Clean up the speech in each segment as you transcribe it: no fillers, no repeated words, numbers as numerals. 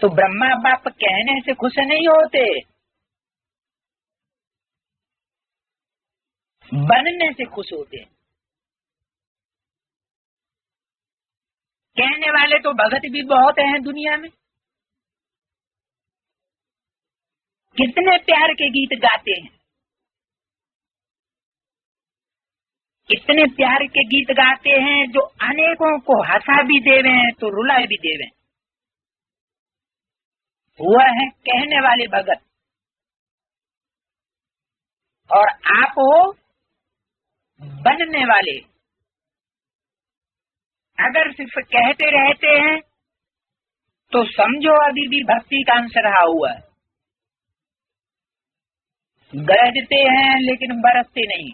तो ब्रह्मा बाप कहने से खुश नहीं होते, बनने से खुश होते हैं। कहने वाले तो भगत भी बहुत हैं दुनिया में, कितने प्यार के गीत गाते हैं, कितने प्यार के गीत गाते हैं जो अनेकों को हंसा भी देवे हैं तो रुला भी देवे। वह है कहने वाले भगत। और आप हो बनने वाले। अगर सिर्फ कहते रहते हैं तो समझो अभी भी भक्ति का अंश रहा हुआ है। गरजते हैं लेकिन बरसते नहीं,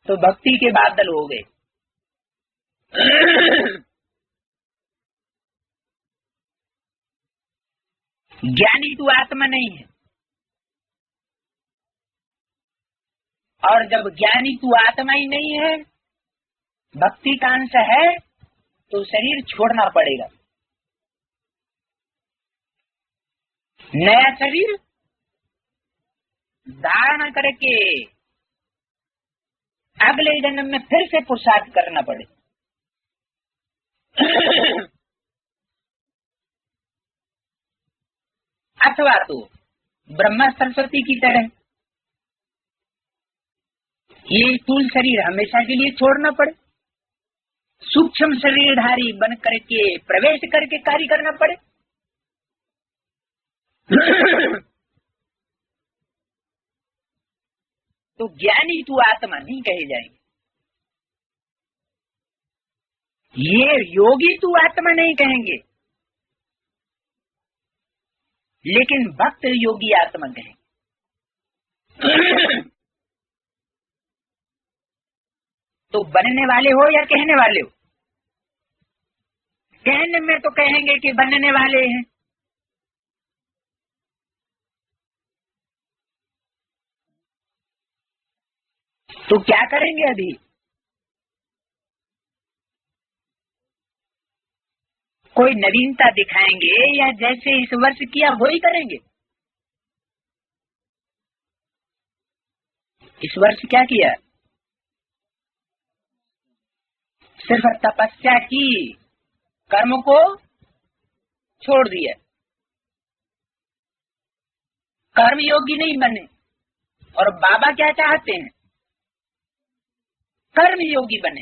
तो भक्ति के बादल हो गए। ज्ञानी तू आत्मा नहीं है, और जब ज्ञानी तू आत्मा ही नहीं है, भक्ति का अंश है, तो शरीर छोड़ना पड़ेगा। नया शरीर धारण करके अगले जन्म में फिर से पुरुषार्थ करना पड़े। अथवा तो ब्रह्मा सरस्वती की तरह ये स्थूल शरीर हमेशा के लिए छोड़ना पड़े, सूक्ष्म शरीरधारी बन करके प्रवेश करके कार्य करना पड़े। तो ज्ञानी तू आत्मा नहीं कहे जाएंगे, ये योगी तू आत्मा नहीं कहेंगे, लेकिन भक्त योगी आत्मा कहेंगे। तो बनने वाले हो या कहने वाले हो? कहने में तो कहेंगे कि बनने वाले हैं, तो क्या करेंगे अभी? कोई नवीनता दिखाएंगे या जैसे इस वर्ष किया वही करेंगे? इस वर्ष क्या किया? सिर्फ तपस्या की, कर्म को छोड़ दिया, कर्म योगी नहीं बने। और बाबा क्या चाहते हैं? कर्म योगी बने,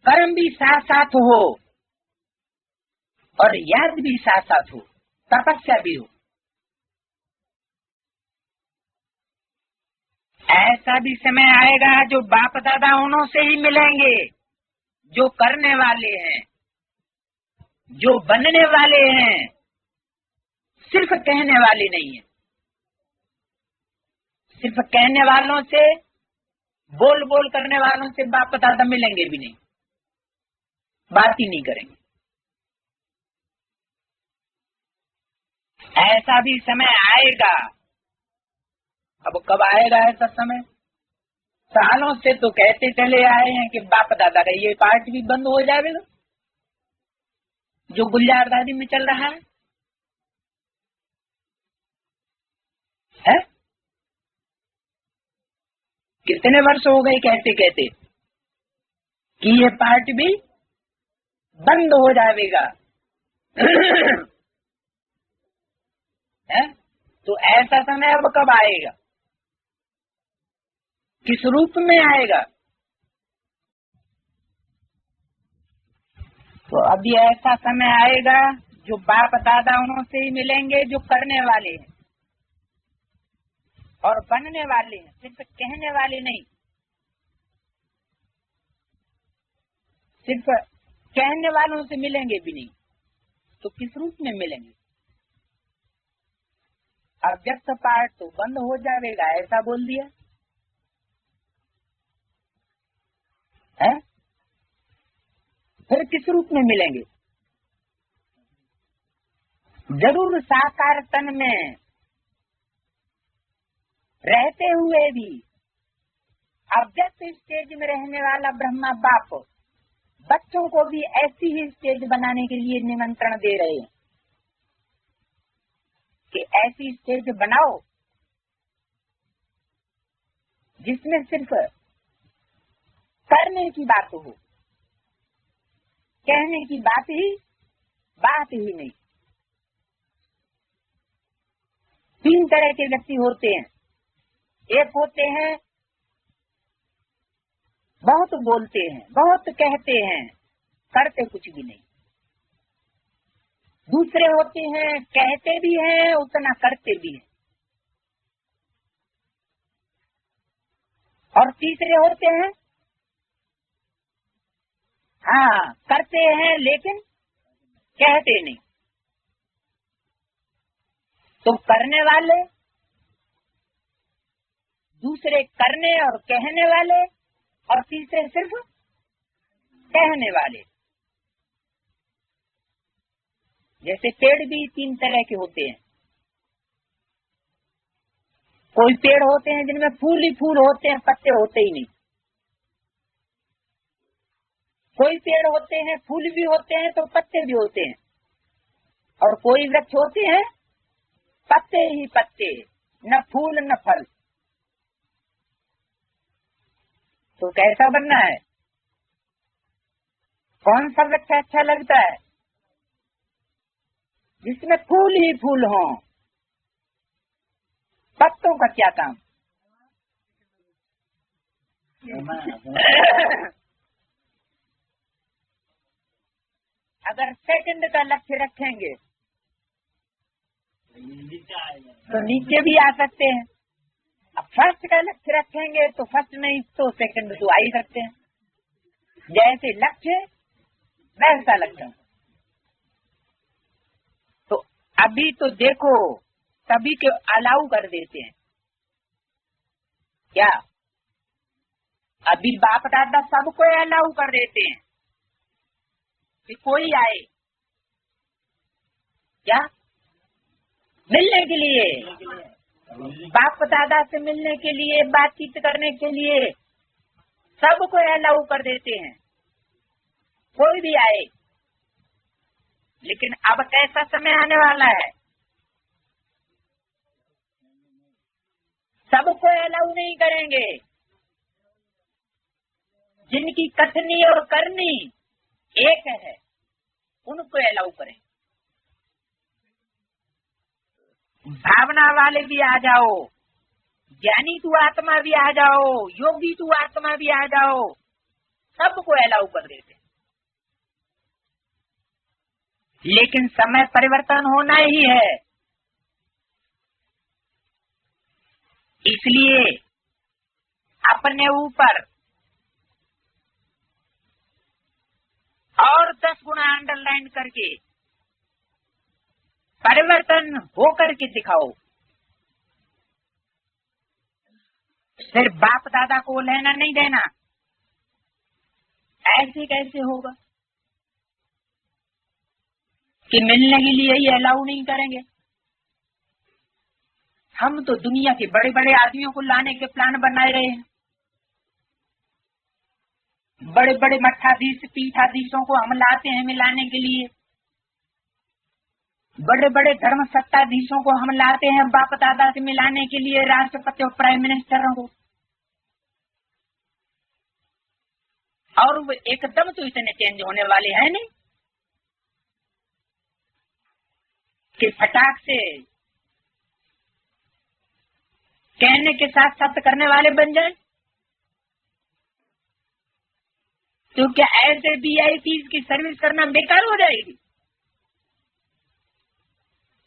कर्म भी साथ साथ हो और याद भी साथ साथ हो, तपस्या भी हो। ऐसा भी समय आएगा जो बाप दादा उन्हों से ही मिलेंगे जो करने वाले हैं, जो बनने वाले हैं, सिर्फ कहने वाले नहीं है। सिर्फ कहने वालों से, बोल बोल करने वालों से बाप दादा मिलेंगे भी नहीं, बात ही नहीं करेंगे। ऐसा भी समय आएगा। अब कब आएगा ऐसा समय? सालों से तो कहते चले आए हैं कि बाप दादा का ये पार्ट भी बंद हो जाएगा, जो गुलजार दादी में चल रहा है? कितने वर्ष हो गए कहते कहते कि ये पार्ट भी बंद हो जाएगा। है? तो ऐसा समय अब कब आएगा? किस रूप में आएगा? तो अभी ऐसा समय आएगा जो बाप दादा उन्हों से ही मिलेंगे जो करने वाले हैं और बनने वाले हैं, सिर्फ कहने वाले नहीं। सिर्फ कहने वालों से मिलेंगे भी नहीं, तो किस रूप में मिलेंगे? अव्यक्त पाठ तो बंद हो जाएगा, ऐसा बोल दिया है? फिर किस रूप में मिलेंगे? जरूर साकार तन में रहते हुए भी अव्यक्त स्टेज में रहने वाला ब्रह्मा बाप बच्चों को भी ऐसी ही स्टेज बनाने के लिए निमंत्रण दे रहे हैं कि ऐसी स्टेज बनाओ जिसमें सिर्फ करने की बात हो, कहने की बात ही नहीं। 3 तरह के व्यक्ति होते हैं। एक होते हैं बहुत बोलते हैं, बहुत कहते हैं, करते कुछ भी नहीं। दूसरे होते हैं कहते भी हैं, उतना करते भी हैं। और तीसरे होते हैं हाँ करते हैं लेकिन कहते नहीं। तो करने वाले, दूसरे करने और कहने वाले, और तीसरे सिर्फ कहने वाले। जैसे पेड़ भी 3 तरह के होते हैं। कोई पेड़ होते हैं जिनमें फूल ही फूल होते हैं, पत्ते होते ही नहीं। कोई पेड़ होते हैं फूल भी होते हैं तो पत्ते भी होते हैं। और कोई वृक्ष होते हैं पत्ते ही पत्ते, न फूल न फल। तो कैसा बनना है? कौन सा वृक्ष अच्छा लगता है? जिसमें फूल ही फूल हो, पत्तों का क्या काम? अगर सेकंड का लक्ष्य रखेंगे तो नीचे भी आ सकते हैं। अब फर्स्ट का लक्ष्य रखेंगे तो फर्स्ट नहीं तो सेकंड तो आ ही सकते हैं। जैसे लक्ष्य वैसा लक्ष्य। तो अभी तो देखो सभी के अलाउ कर देते हैं क्या? अभी बाप दादा सबको अलाउ कर देते हैं कि कोई आए क्या मिलने के लिए, बाप दादा से मिलने के लिए, बातचीत करने के लिए सबको अलाउ कर देते हैं, कोई भी आए। लेकिन अब कैसा समय आने वाला है, सबको अलाउ नहीं करेंगे। जिनकी कथनी और करनी एक है उनको अलाउ करें। भावना वाले भी आ जाओ, ज्ञानी तू आत्मा भी आ जाओ, योगी तू आत्मा भी आ जाओ, सबको अलाउ कर देते। लेकिन समय परिवर्तन होना ही है। इसलिए अपने ऊपर और 10 गुना अंडरलाइन करके परिवर्तन हो करके दिखाओ। फिर बाप दादा को लेना नहीं देना, ऐसे कैसे होगा कि मिलने के लिए ही अलाउ नहीं करेंगे? हम तो दुनिया के बड़े बड़े आदमियों को लाने के प्लान बनाए रहे हैं। बड़े बड़े मठाधीश पीठाधीशों को हम लाते हैं मिलाने के लिए। बड़े बड़े धर्म सत्ताधीशों को हम लाते हैं बाप दादा से मिलाने के लिए, राष्ट्रपति और प्राइम मिनिस्टरों को। और वो एकदम तो इतने चेंज होने वाले हैं नहीं कि फटाक से कहने के साथ साथ करने वाले बन जाए। तो क्या ऐसे VIP की सर्विस करना बेकार हो जाएगी?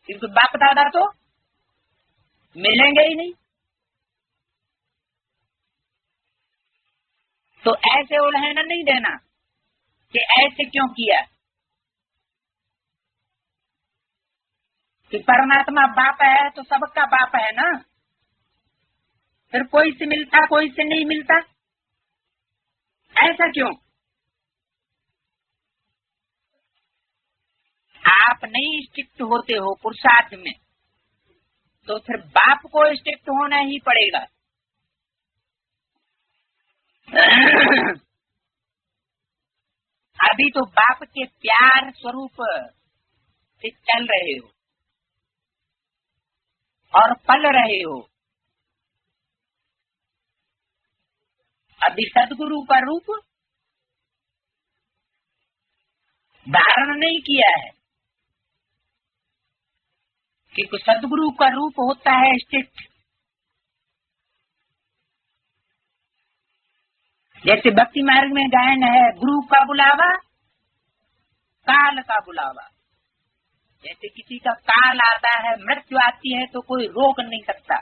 क्योंकि बाप दादा तो मिलेंगे ही नहीं। तो ऐसे उल्हेना नहीं देना कि ऐसे क्यों किया, कि परमात्मा बाप है तो सबका बाप है ना, फिर कोई से मिलता कोई से नहीं मिलता, ऐसा क्यों? आप नहीं स्ट्रिक्ट होते हो पुरुषार्थ में तो फिर बाप को स्ट्रिक्ट होना ही पड़ेगा। अभी तो बाप के प्यार स्वरूप से चल रहे हो और पल रहे हो। अभी सदगुरु का रूप धारण नहीं किया है, क्योंकि सदगुरु का रूप होता है स्थित। जैसे भक्ति मार्ग में गायन है, गुरु का बुलावा काल का बुलावा। जैसे किसी का काल आता है, मृत्यु आती है तो कोई रोक नहीं सकता,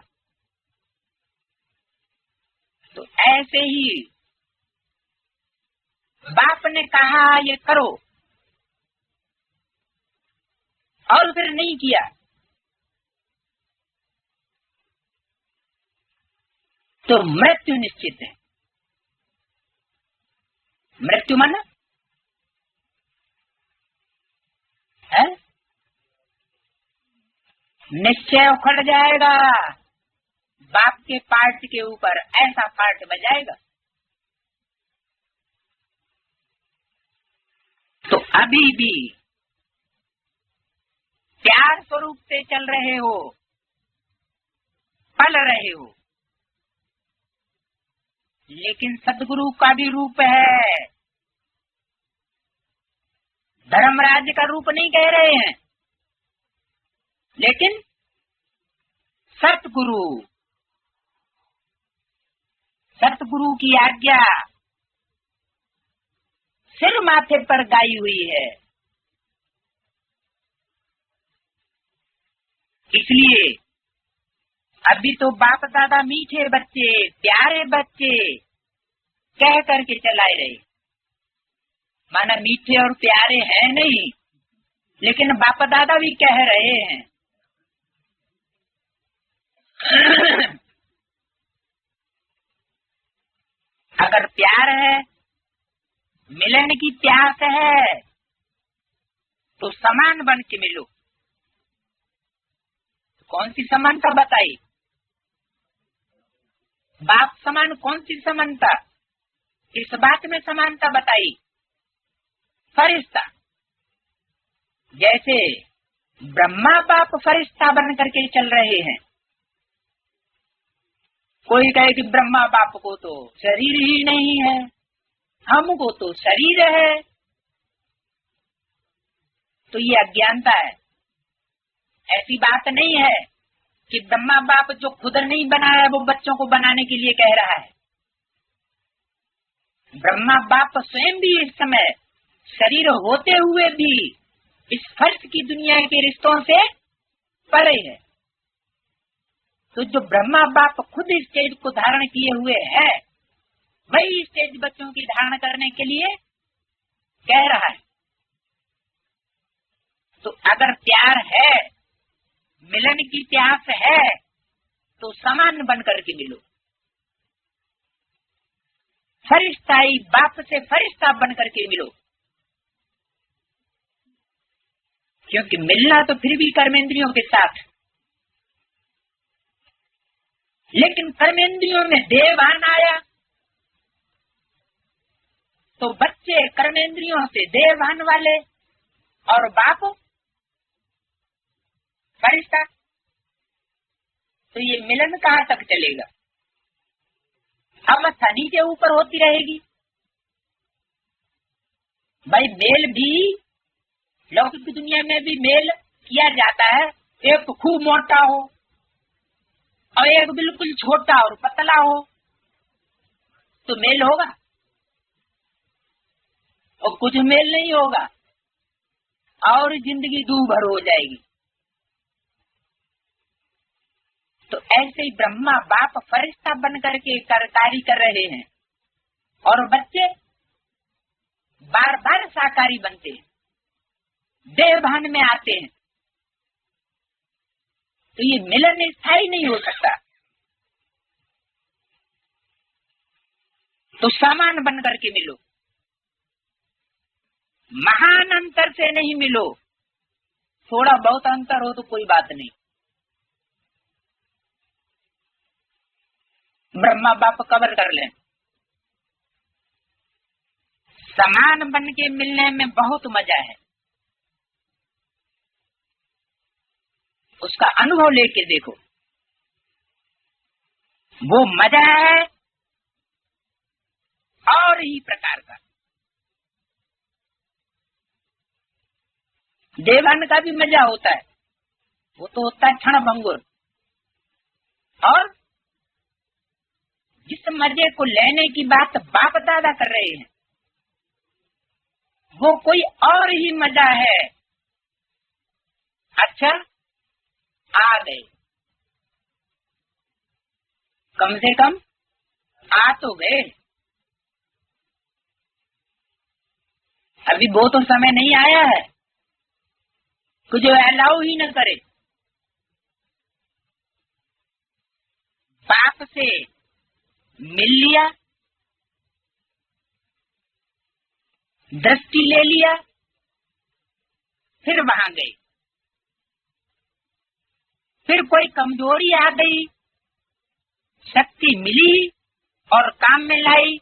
तो ऐसे ही बाप ने कहा ये करो और फिर नहीं किया तो मृत्यु निश्चित है। मृत्यु माना है निश्चय उखड़ जाएगा, बाप के पार्ट के ऊपर ऐसा पार्ट बजाएगा। तो अभी भी प्यार स्वरूप से चल रहे हो, पल रहे हो, लेकिन सदगुरु का भी रूप है। धर्मराज का रूप नहीं कह रहे हैं, लेकिन सतगुरु, सतगुरु की आज्ञा सिर माथे पर गाई हुई है। इसलिए अभी तो बाप दादा मीठे बच्चे, प्यारे बच्चे कह करके चलाए रहे, माना मीठे और प्यारे हैं नहीं, लेकिन बाप दादा भी कह रहे हैं। अगर प्यार है, मिलन की प्यास है, तो समान बन के मिलो। कौन सी समानता बताई? बाप समान कौन सी समानता, किस बात में समानता बताई? फरिश्ता। जैसे ब्रह्मा बाप फरिश्ता बन करके चल रहे हैं। कोई कहे कि ब्रह्मा बाप को तो शरीर ही नहीं है, हमको तो शरीर है, तो ये अज्ञानता है। ऐसी बात नहीं है कि ब्रह्मा बाप जो खुद नहीं बनाया वो बच्चों को बनाने के लिए कह रहा है। ब्रह्मा बाप स्वयं भी इस समय शरीर होते हुए भी इस फर्श की दुनिया के रिश्तों से परे है। तो जो ब्रह्मा बाप खुद स्टेज को धारण किए हुए है, वही स्टेज बच्चों की धारण करने के लिए कह रहा है। तो अगर प्यार है, मिलन की प्यास है, तो समान बन करके मिलो। फरिश्ताई बाप से फरिश्ता बन करके मिलो, क्योंकि मिलना तो फिर भी कर्मेंद्रियों के साथ, लेकिन कर्मेंद्रियों में देवभान आया तो बच्चे कर्मेंद्रियों से देवभान वाले और बाप फरिश्ता, तो ये मिलन कहाँ तक चलेगा? अवस्था नीचे ऊपर होती रहेगी। भाई मेल भी लौकिक दुनिया में भी मेल किया जाता है, एक खूब मोटा हो और एक बिल्कुल छोटा और पतला हो, तो मेल होगा? और कुछ मेल नहीं होगा और जिंदगी दूभर हो जाएगी। तो ऐसे ही ब्रह्मा बाप फरिश्ता बन करके कार्य कर रहे हैं और बच्चे बार बार साकारी बनते हैं, देवभान में आते हैं। तो ये मिलन स्थायी नहीं हो सकता। तो समान बन करके मिलो, महान अंतर से नहीं मिलो। थोड़ा बहुत अंतर हो तो कोई बात नहीं। ब्रह्मा बाप कवर कर लें, समान बन के मिलने में बहुत मजा है। उसका अनुभव लेके देखो, वो मजा है और ही प्रकार का। देवान का भी मजा होता है, वो तो होता है क्षण भंगुर। और जिस मजे को लेने की बात बाप दादा कर रहे हैं, वो कोई और ही मजा है। अच्छा, आ गए, कम से कम आ तो गए। अभी वो तो समय नहीं आया है कि जो अलाउ ही न करे। बाप से मिल लिया, दृष्टि ले लिया, फिर वहां गए। फिर कोई कमजोरी आ गई, शक्ति मिली और काम में लाई।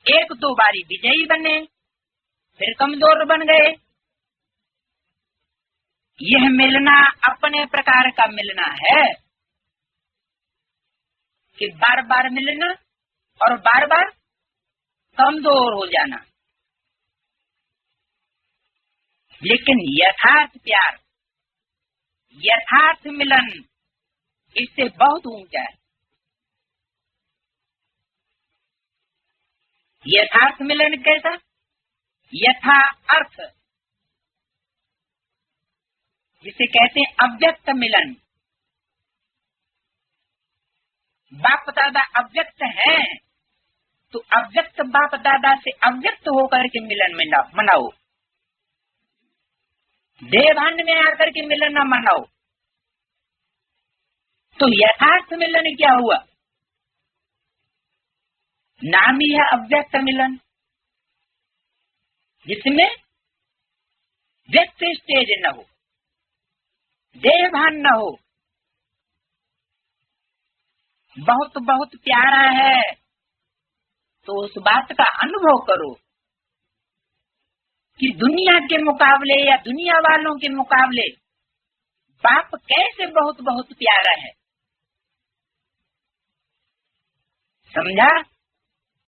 एक दो बारी विजयी बने, फिर कमजोर बन गए। यह मिलना अपने प्रकार का मिलना है कि बार बार मिलना और बार बार कमजोर हो जाना। लेकिन यथार्थ प्यार, यथार्थ मिलन इससे बहुत ऊंचा है। यथार्थ मिलन कैसा? यथा अर्थ, जिसे कहते हैं अव्यक्त मिलन। बाप दादा अव्यक्त हैं, तो अव्यक्त बाप दादा से अव्यक्त होकर के मिलन में मनाओ। देवान में आकर के मिलन न मनाओ। तो यथार्थ मिलन क्या हुआ? नाम ही है अव्यक्त मिलन, जिसमें व्यक्त स्टेज न हो, देहभान न हो। बहुत बहुत प्यारा है, तो उस बात का अनुभव करो कि दुनिया के मुकाबले या दुनिया वालों के मुकाबले बाप कैसे बहुत बहुत प्यारा है। समझा?